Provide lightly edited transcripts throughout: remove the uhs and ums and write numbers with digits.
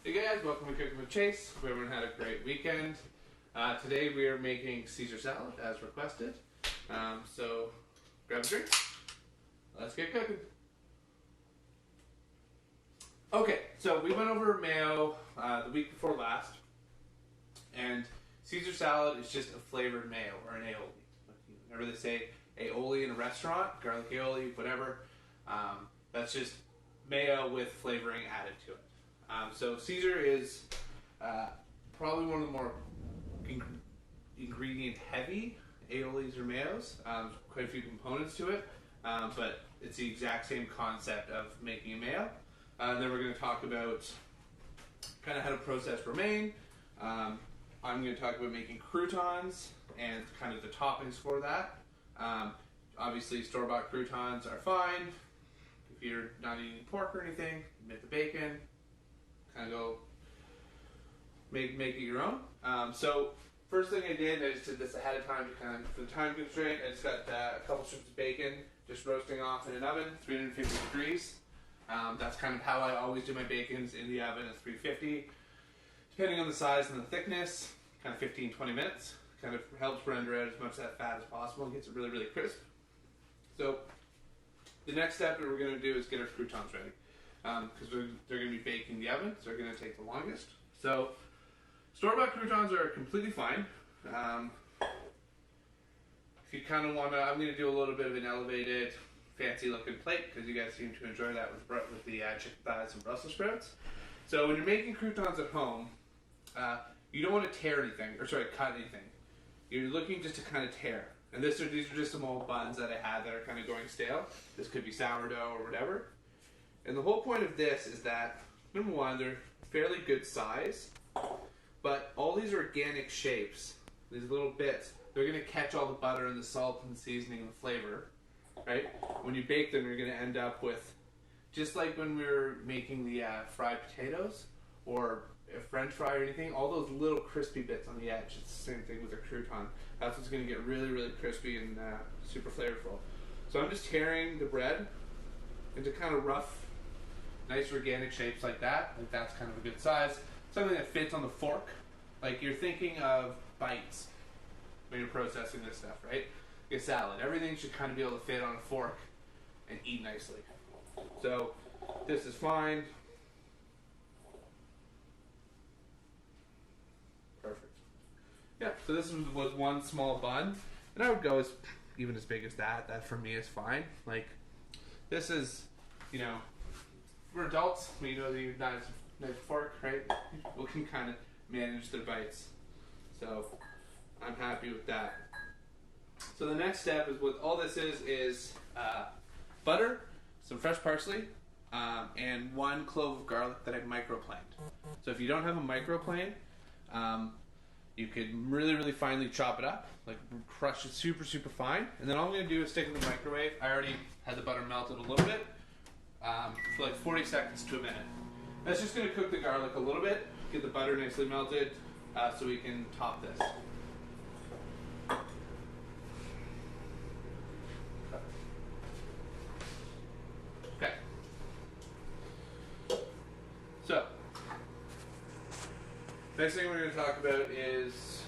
Hey guys, welcome to Cooking with Chase. Hope everyone had a great weekend. Today we are making Caesar salad as requested. So grab a drink. Let's get cooking. Okay, so we went over mayo the week before last, and Caesar salad is just a flavored mayo or an aioli. Whenever they say aioli in a restaurant, garlic aioli, whatever, that's just mayo with flavoring added to it. So Caesar is probably one of the more ingredient heavy aiolis or mayos. Quite a few components to it, but it's the exact same concept of making a mayo. Then we're going to talk about kind of how to process romaine. I'm going to talk about making croutons and kind of the toppings for that. Obviously, store-bought croutons are fine. If you're not eating pork or anything, make the bacon. Kind of go make it your own. So first thing I did, I just did this ahead of time to kind of, for the time constraint, I just got a couple strips of bacon just roasting off in an oven, 350 degrees. That's kind of how I always do my bacons, in the oven at 350. Depending on the size and the thickness, kind of 15-20 minutes. Kind of helps render out as much of that fat as possible and gets it really, really crisp. So the next step that we're going to do is get our croutons ready. Because they're going to be baked in the oven, so they're going to take the longest. So store-bought croutons are completely fine. If you kind of want to, I'm going to do a little bit of an elevated, fancy-looking plate because you guys seem to enjoy that with the chicken thighs and Brussels sprouts. So when you're making croutons at home, you don't want to tear anything, or sorry, cut anything. You're looking just to kind of tear. And these are just some old buns that I had that are kind of going stale. This could be sourdough or whatever. And the whole point of this is that, number one, they're fairly good size, but all these organic shapes, these little bits, they're going to catch all the butter and the salt and the seasoning and the flavor, right? When you bake them, you're going to end up with, just like when we were making the fried potatoes or a French fry or anything, all those little crispy bits on the edge. It's the same thing with a crouton. That's what's going to get really, really crispy and super flavorful. So I'm just tearing the bread into kind of rough, nice organic shapes like that. Like that's kind of a good size. Something that fits on the fork. Like you're thinking of bites when you're processing this stuff, right? Like a salad. Everything should kind of be able to fit on a fork and eat nicely. So this is fine. Perfect. Yeah, so this was one small bun. And I would go even as big as that. That for me is fine. Like this is, you know, we're adults, we know that you knife fork, right? We can kind of manage their bites. So I'm happy with that. So the next step is what all this is butter, some fresh parsley, and 1 clove of garlic that I've microplaned. So if you don't have a microplane, you can really, really finely chop it up, like crush it super, super fine. And then all I'm going to do is stick it in the microwave. I already had the butter melted a little bit. For like 40 seconds to a minute. That's just going to cook the garlic a little bit, get the butter nicely melted, so we can top this. Okay. So, next thing we're going to talk about is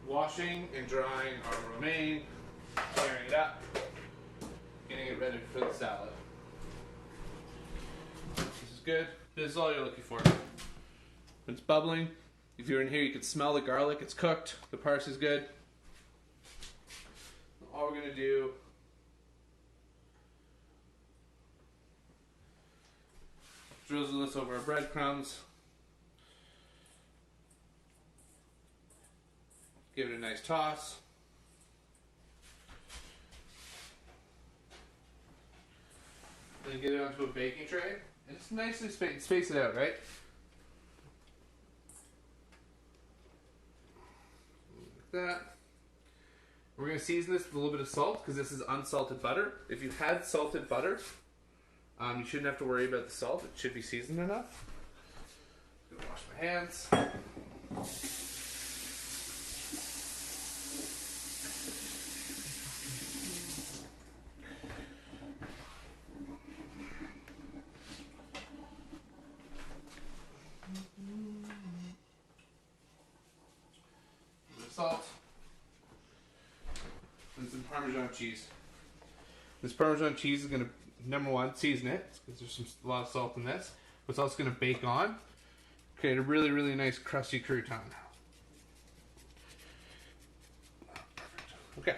washing and drying our romaine, tearing it up, getting it ready for the salad. This is good. This is all you're looking for. When it's bubbling, if you're in here, you can smell the garlic. It's cooked. The parsley's good. All we're going to do is drizzle this over our breadcrumbs. Give it a nice toss. Then get it onto a baking tray, and just nicely space it out, right? Like that. We're going to season this with a little bit of salt, because this is unsalted butter. If you had salted butter, you shouldn't have to worry about the salt. It should be seasoned enough. I'm going to wash my hands. Parmesan cheese. This Parmesan cheese is going to, number one, season it, because there's a lot of salt in this. But it's also going to bake on. Create a really, really nice crusty crouton. Okay.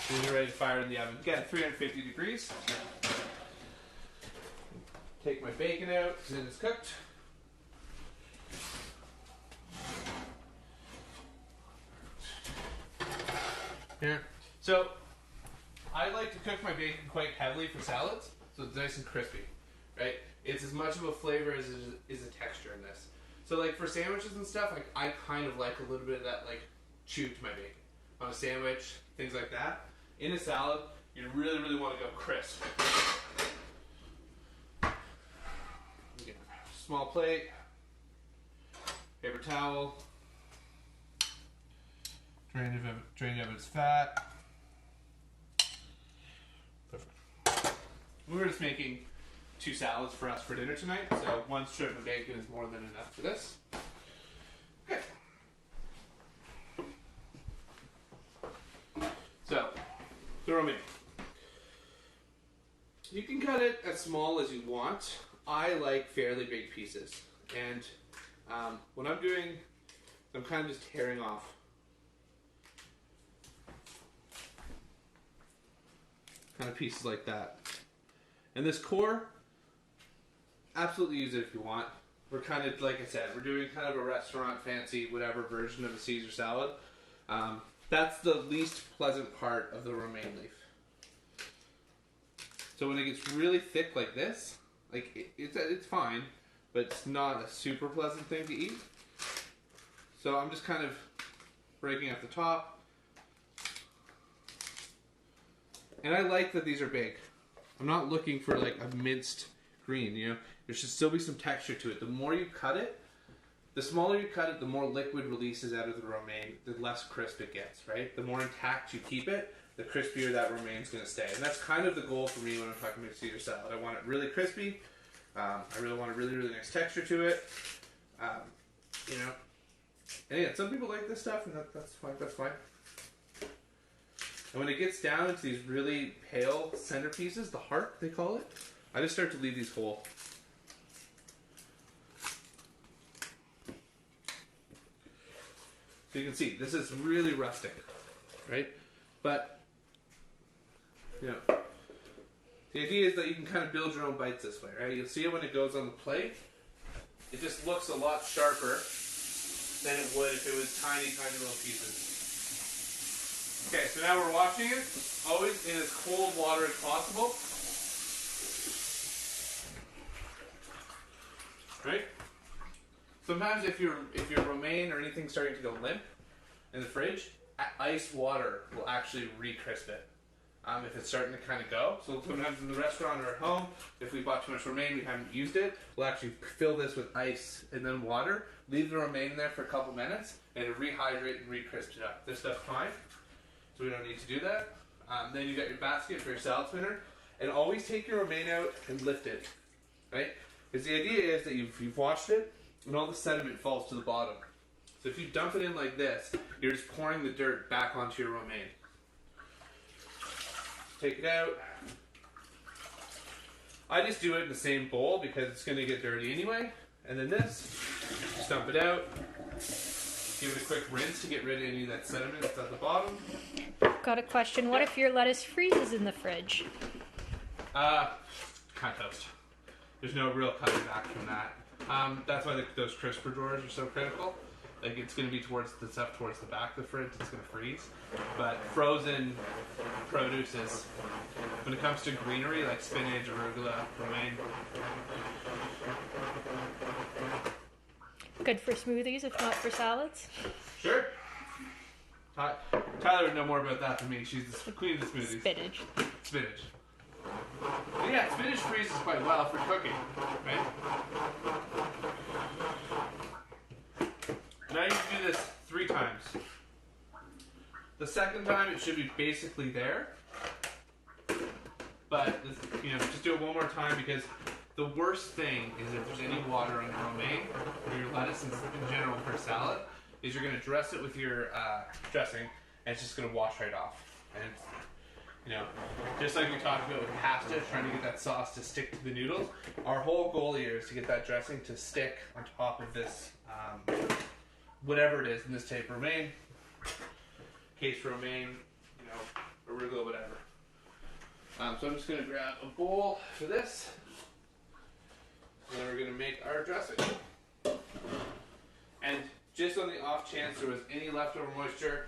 These are ready to fire in the oven. Again, 350 degrees. Take my bacon out because it is cooked. Here. So, I like to cook my bacon quite heavily for salads, so it's nice and crispy, right? It's as much of a flavor as it is a texture in this. So, like for sandwiches and stuff, like I kind of like a little bit of that, like chew to my bacon on a sandwich, things like that. In a salad, you really, really want to go crisp. Get a small plate, paper towel, drain of its fat. Perfect. We were just making 2 salads for us for dinner tonight, so 1 strip of bacon is more than enough for this. Okay. So, the romaine. You can cut it as small as you want. I like fairly big pieces. And what I'm doing, I'm kind of just tearing off kind of pieces like that. And this core, absolutely use it if you want. We're kind of, like I said, we're doing kind of a restaurant fancy whatever version of a Caesar salad. That's the least pleasant part of the romaine leaf. So when it gets really thick like this, like it's fine, but it's not a super pleasant thing to eat. So I'm just kind of breaking at the top. And I like that these are big. I'm not looking for like a minced green, you know. There should still be some texture to it. The more you cut it, the smaller you cut it, the more liquid releases out of the romaine, the less crisp it gets, right? The more intact you keep it, the crispier that romaine's going to stay. And that's kind of the goal for me when I'm talking about Caesar salad. I want it really crispy. I really want a really, really nice texture to it. You know. And yeah, some people like this stuff, and that's fine. That's fine. And when it gets down into these really pale centerpieces, the heart, they call it, I just start to leave these whole. So you can see, this is really rustic, right? But, you know, the idea is that you can kind of build your own bites this way, right? You'll see it when it goes on the plate. It just looks a lot sharper than it would if it was tiny, tiny little pieces. Okay, so now we're washing it, always in as cold water as possible. Right? Sometimes if your romaine or anything's starting to go limp in the fridge, ice water will actually re-crisp it. If it's starting to kind of go. So sometimes in the restaurant or at home, if we bought too much romaine, we haven't used it, we'll actually fill this with ice and then water, leave the romaine in there for a couple minutes, and it'll rehydrate and re-crisp it up. This stuff's fine, so we don't need to do that. Then you got your basket for your salad spinner, and always take your romaine out and lift it, right? Because the idea is that you've washed it, and all the sediment falls to the bottom. So if you dump it in like this, you're just pouring the dirt back onto your romaine. Take it out. I just do it in the same bowl because it's going to get dirty anyway. And then this, just dump it out. Give it a quick rinse to get rid of any of that sediment that's at the bottom. Got a question. What if your lettuce freezes in the fridge? Kind of toast. There's no real coming back from that. That's why those crisper drawers are so critical. Like it's going to be towards the stuff towards the back of the fridge. It's going to freeze. But frozen produce is, when it comes to greenery like spinach, arugula, romaine. Good for smoothies, if not for salads. Sure. Tyler would know more about that than me. She's the queen of the smoothies. Spinach. But yeah, spinach freezes quite well for cooking, right? Now you can do this 3 times. The second time it should be basically there, but just do it one more time because the worst thing is if there's any water on your romaine or your lettuce in general for salad, is you're going to dress it with your dressing and it's just going to wash right off. And, you know, just like we talked about with pasta, trying to get that sauce to stick to the noodles, our whole goal here is to get that dressing to stick on top of this, whatever it is, in this type of romaine, case romaine, you know, arugula, whatever. So I'm just going to grab a bowl for this, and then we're going to make our dressing. And just on the off chance there was any leftover moisture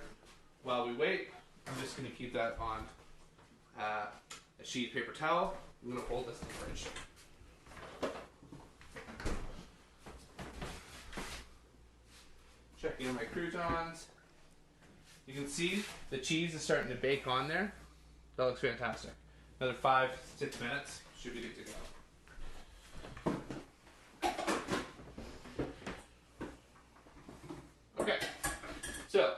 while we wait, I'm just going to keep that on a sheet of paper towel. I'm going to hold this in the fridge. Checking on my croutons. You can see the cheese is starting to bake on there. That looks fantastic. Another 5-6 minutes, should be good to go. Okay, so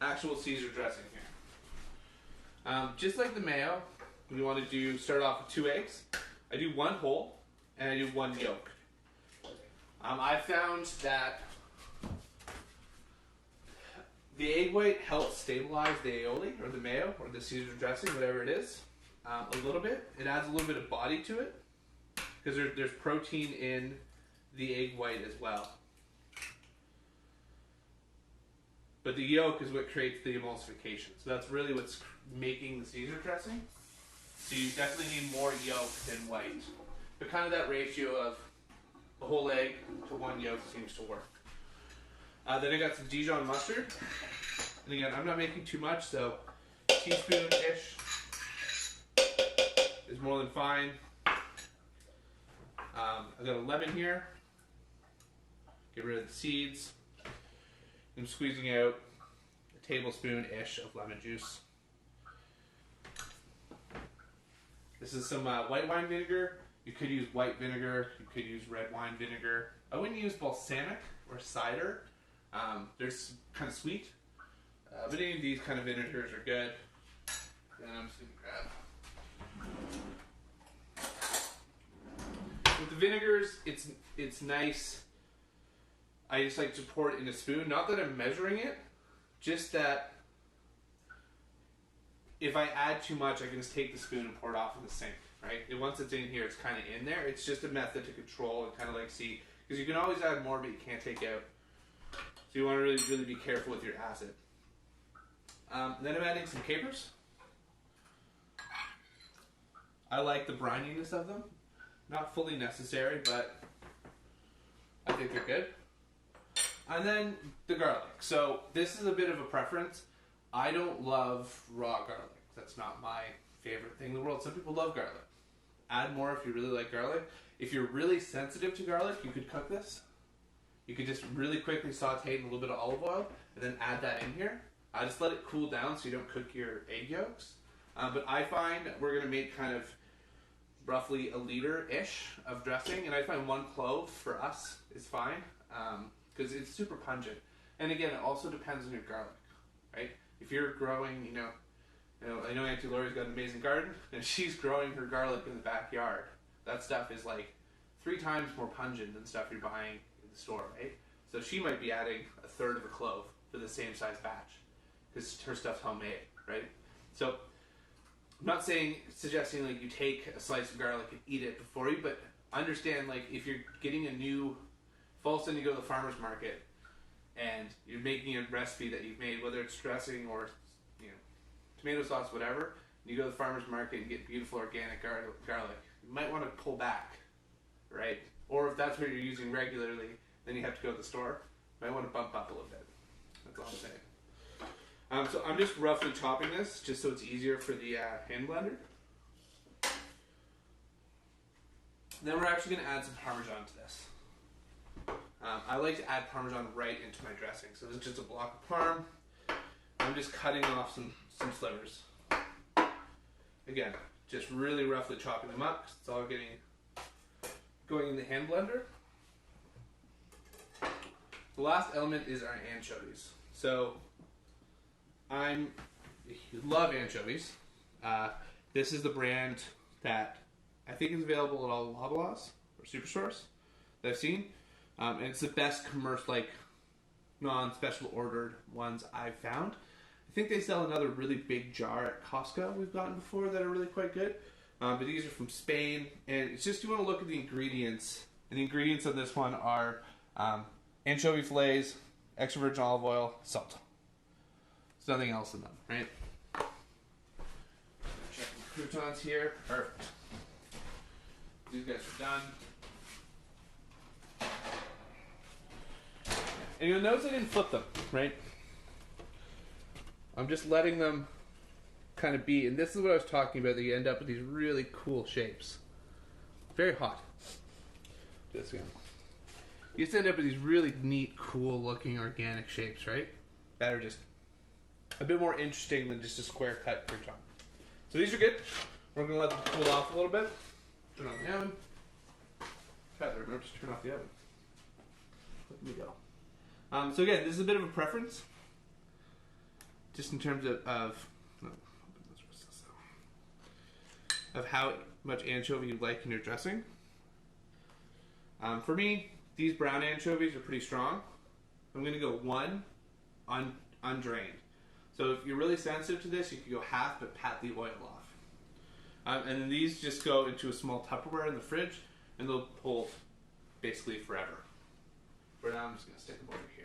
actual Caesar dressing here. Just like the mayo, we want to start off with 2 eggs. I do 1 whole and I do 1 yolk. I found that the egg white helps stabilize the aioli or the mayo or the Caesar dressing, whatever it is, a little bit. It adds a little bit of body to it because there's protein in the egg white as well. But the yolk is what creates the emulsification. So that's really what's making the Caesar dressing. So you definitely need more yolk than white. But kind of that ratio of a whole egg to 1 yolk seems to work. Then I got some Dijon mustard. And again, I'm not making too much, so teaspoon-ish is more than fine. I've got a lemon here. Get rid of the seeds. I'm squeezing out a tablespoon-ish of lemon juice. This is some white wine vinegar. You could use white vinegar. You could use red wine vinegar. I wouldn't use balsamic or cider. They're kind of sweet. But any of these kind of vinegars are good. And I'm just going to grab. With the vinegars, it's nice. I just like to pour it in a spoon. Not that I'm measuring it, just that if I add too much, I can just take the spoon and pour it off in the sink, right? And once it's in here, it's kind of in there. It's just a method to control and kind of like see, because you can always add more, but you can't take out. So you want to really be careful with your acid. Then I'm adding some capers. I like the brininess of them. Not fully necessary, but I think they're good. And then the garlic. So this is a bit of a preference. I don't love raw garlic. That's not my favorite thing in the world. Some people love garlic. Add more if you really like garlic. If you're really sensitive to garlic, you could cook this. You could just really quickly saute in a little bit of olive oil and then add that in here. Just let it cool down so you don't cook your egg yolks. But I find we're going to make kind of roughly a liter-ish of dressing, and I find 1 clove for us is fine because it's super pungent. And again, it also depends on your garlic, right? If you're growing, you know, I know Auntie Lori's got an amazing garden, and she's growing her garlic in the backyard. That stuff is like 3 times more pungent than stuff you're buying in the store, right? So she might be adding 1/3 of a clove for the same size batch because her stuff's homemade, right? So I'm not suggesting like you take a slice of garlic and eat it before you, but understand like if you're getting if all of a sudden you go to the farmer's market and you're making a recipe that you've made, whether it's dressing or tomato sauce, whatever, and you go to the farmer's market and get beautiful organic garlic, you might want to pull back, right? Or if that's what you're using regularly, then you have to go to the store. You might want to bump up a little bit. That's all I'm saying. So I'm just roughly chopping this just so it's easier for the hand blender. Then we're actually going to add some Parmesan to this. I like to add Parmesan right into my dressing. So this is just a block of Parm. I'm just cutting off some slivers. Again, just really roughly chopping them up because it's all going in the hand blender. The last element is our anchovies. So I love anchovies. This is the brand that I think is available at all Loblaws or superstores that I've seen. And it's the best non-special ordered ones I've found. I think they sell another really big jar at Costco we've gotten before that are really quite good. But these are from Spain, and it's just you want to look at the ingredients. And the ingredients of this one are anchovy fillets, extra virgin olive oil, salt. There's nothing else in them, right? Check the croutons here. Perfect. These guys are done. And you'll notice I didn't flip them, right? I'm just letting them kind of be, and this is what I was talking about, that you end up with these really cool shapes. Very hot. Do this again. You just end up with these really neat, cool looking organic shapes, right? That are just a bit more interesting than just a square cut crouton. So these are good. We're going to let them cool off a little bit. Turn on the oven. Tyler, remember to turn off the oven. Let me go. So again, this is a bit of a preference. Just in terms of how much anchovy you like in your dressing. For me, these brown anchovies are pretty strong. I'm going to go one undrained. So if you're really sensitive to this, you can go half, but pat the oil off. And then these just go into a small Tupperware in the fridge, and they'll hold basically forever. For now, I'm just going to stick them over here.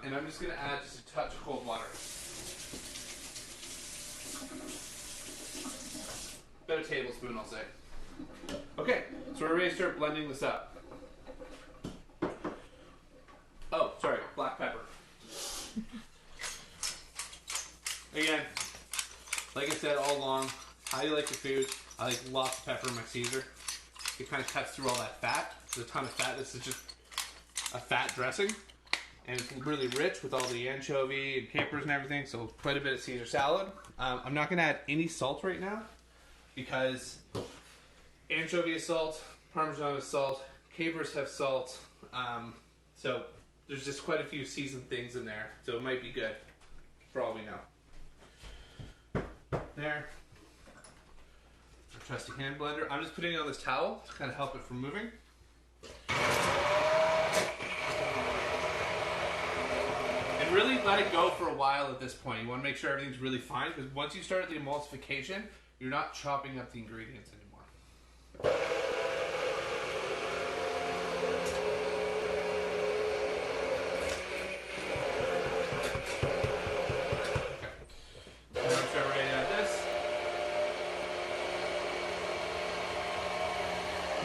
And I'm just going to add just a touch of cold water. About a tablespoon, I'll say. Okay, so we're ready to start blending this up. Oh, sorry, black pepper. Again, like I said all along, how do you like your food? I like lots of pepper in my Caesar. It kind of cuts through all that fat. There's a ton of fat. This is just a fat dressing. And it's really rich with all the anchovy and capers and everything. So quite a bit of Caesar salad. I'm not going to add any salt right now because anchovy is salt, Parmesan is salt, capers have salt. So there's just quite a few seasoned things in there. So it might be good for all we know. There. Our trusty hand blender. I'm just putting it on this towel to kind of help it from moving. And really let it go for a while at this point. You want to make sure everything's really fine because once you start the emulsification, you're not chopping up the ingredients anymore.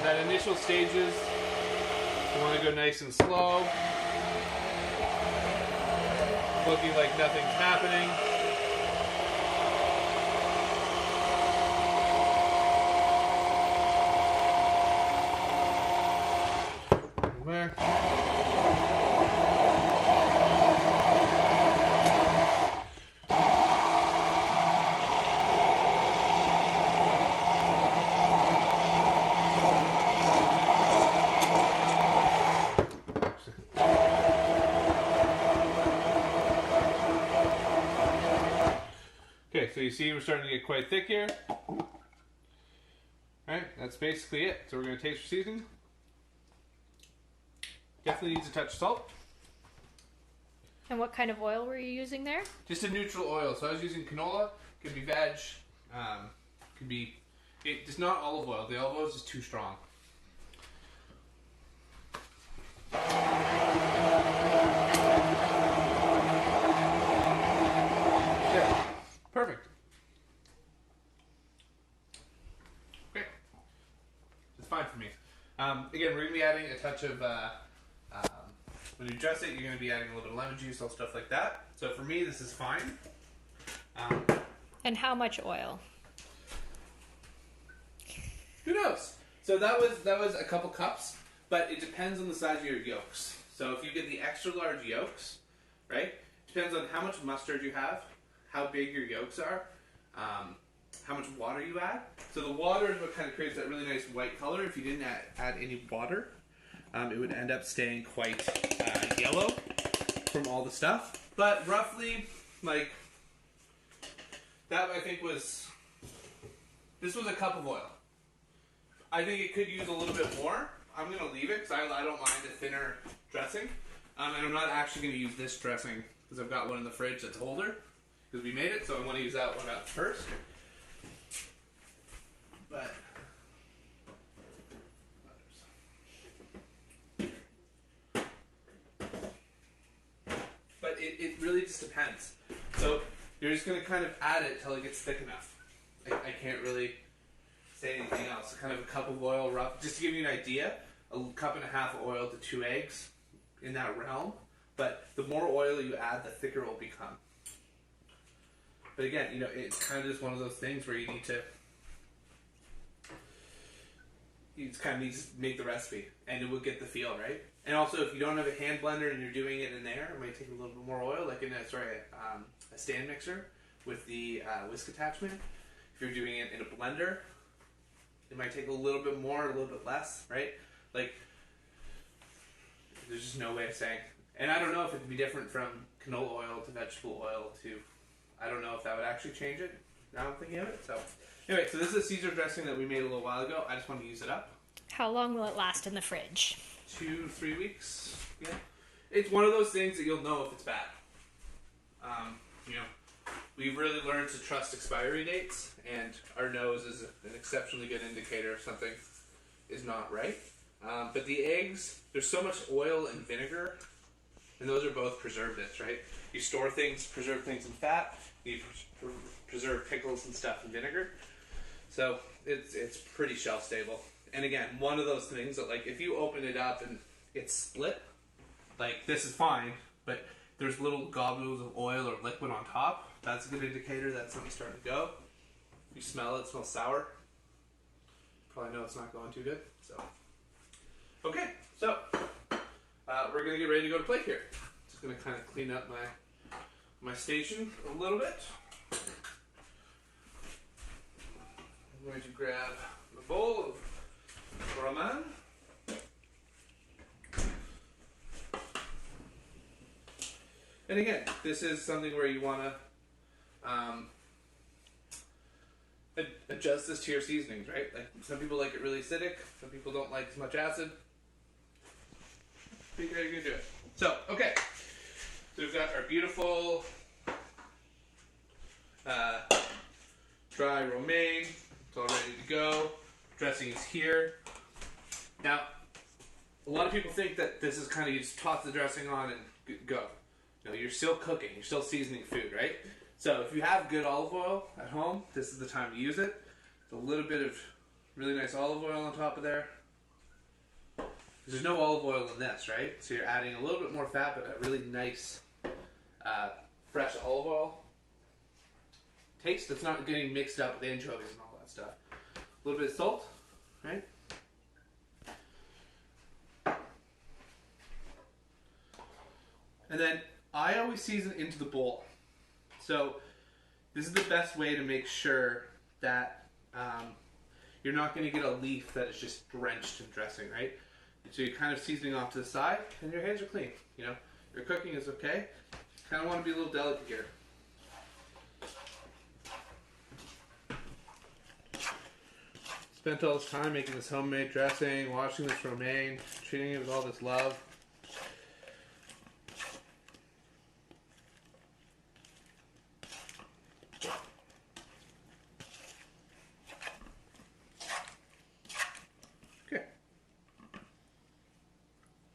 That initial stages, you want to go nice and slow, looking like nothing's happening. There. Okay, so you see we're starting to get quite thick here. Alright, that's basically it. So we're going to taste for seasoning. Definitely needs a touch of salt. And what kind of oil were you using there? Just a neutral oil. So I was using canola, could be veg, could be, it's not olive oil. The olive oil is just too strong. Yeah, perfect. Okay, it's fine for me. Again, we're going to be adding a touch of, when you dress it, you're going to be adding a little bit of lemon juice, all stuff like that. So for me, this is fine. And how much oil? Who knows? So that was a couple cups, but it depends on the size of your yolks. So if you get the extra large yolks, right? Depends on how much mustard you have, how big your yolks are, how much water you add. So the water is what kind of creates that really nice white color. If you didn't add any water, it would end up staying quite yellow from all the stuff. But roughly, like, that I think this was a cup of oil. I think it could use a little bit more, I'm going to leave it because I don't mind a thinner dressing. And I'm not actually going to use this dressing because I've got one in the fridge that's older because we made it, so I want to use that one up first. But it really just depends. So you're just going to kind of add it till it gets thick enough. I can't really say anything else. So kind of a cup of oil, just to give you an idea, a cup and a half of oil to 2 eggs, in that realm. But the more oil you add, the thicker it will become. But again, it's kind of just one of those things where you just kind of need to make the recipe, and it will get the feel, right? And also, if you don't have a hand blender and you're doing it in there, it might take a little bit more oil, like in a stand mixer with the whisk attachment. If you're doing it in a blender, it might take a little bit more, a little bit less, right? Like, there's just no way of saying. And I don't know if it'd be different from canola oil to vegetable oil to, I don't know if that would actually change it. Now I'm thinking of it. So anyway, so this is a Caesar dressing that we made a little while ago. I just want to use it up. How long will it last in the fridge? 2-3 weeks. Yeah. It's one of those things that you'll know if it's bad. We've really learned to trust expiry dates, and our nose is an exceptionally good indicator if something is not right. But the eggs, there's so much oil and vinegar, and those are both preservatives, right? You store things, preserve things in fat, you preserve pickles and stuff in vinegar. So it's pretty shelf stable. And again, one of those things that, like, if you open it up and it's split, like, this is fine, but there's little globules of oil or liquid on top, that's a good indicator that something's starting to go. If you smell it, it smells sour. Probably know it's not going too good. So, okay, so we're gonna get ready to go to plate here. Just gonna kind of clean up my station a little bit. I'm going to grab a bowl of romaine. And again, this is something where you want to adjust this to your seasonings, right? Like, some people like it really acidic, some people don't like as much acid. Figure out you're gonna do it. So, okay. So we've got our beautiful dry romaine. It's all ready to go. Dressing is here. Now, a lot of people think that this is kind of, you just toss the dressing on and go. No, you're still cooking. You're still seasoning food, right? So if you have good olive oil at home, this is the time to use it. It's a little bit of really nice olive oil on top of there. There's no olive oil in this, right? So you're adding a little bit more fat, but a really nice fresh olive oil taste that's not getting mixed up with anchovies and all that stuff. A little bit of salt, right? And then I always season into the bowl. So this is the best way to make sure that you're not going to get a leaf that is just drenched in dressing, right? So you're kind of seasoning off to the side, and your hands are clean. Your cooking is okay. Kind of want to be a little delicate here. Spent all this time making this homemade dressing, washing this romaine, treating it with all this love. Okay.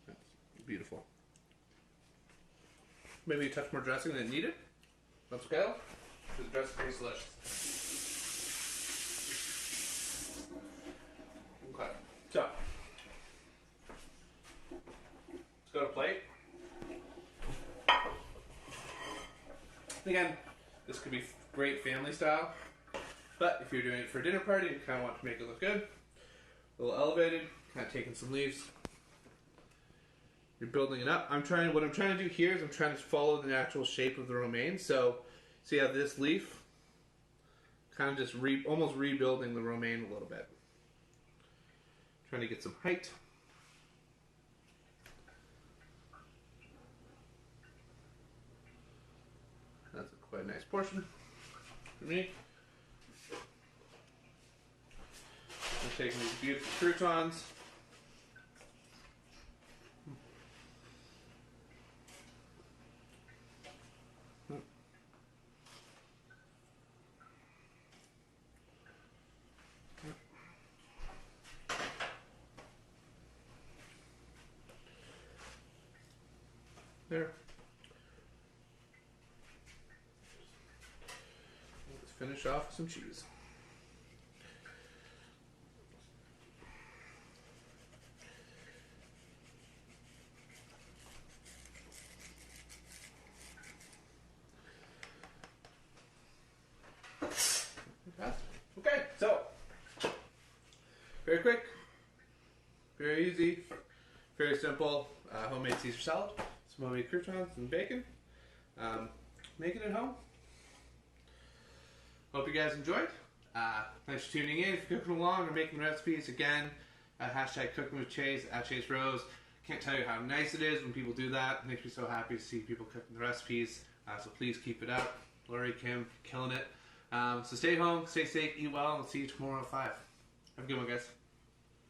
That's beautiful. Maybe a touch more dressing than needed. That's okay. The dressing tastes delicious. Okay, so let's go to plate. Again, this could be great family style, but if you're doing it for a dinner party, you kind of want to make it look good. A little elevated, kind of taking some leaves. You're building it up. What I'm trying to do here is I'm trying to follow the natural shape of the romaine. So you have this leaf, kind of just almost rebuilding the romaine a little bit. Trying to get some height. That's quite a nice portion for me. I'm taking these beautiful croutons. there. Let's finish off with some cheese. Okay, so very quick, very easy, very simple. Homemade Caesar salad, some homemade croutons and bacon. Make it at home. Hope you guys enjoyed. Thanks for tuning in. If you're cooking along or making recipes, again, hashtag cooking with Chase at Chase Rose. Can't tell you how nice it is when people do that. It makes me so happy to see people cooking the recipes. So please keep it up. Lori, Kim, killing it. So stay home, stay safe, eat well, and we'll see you tomorrow at 5. Have a good one, guys.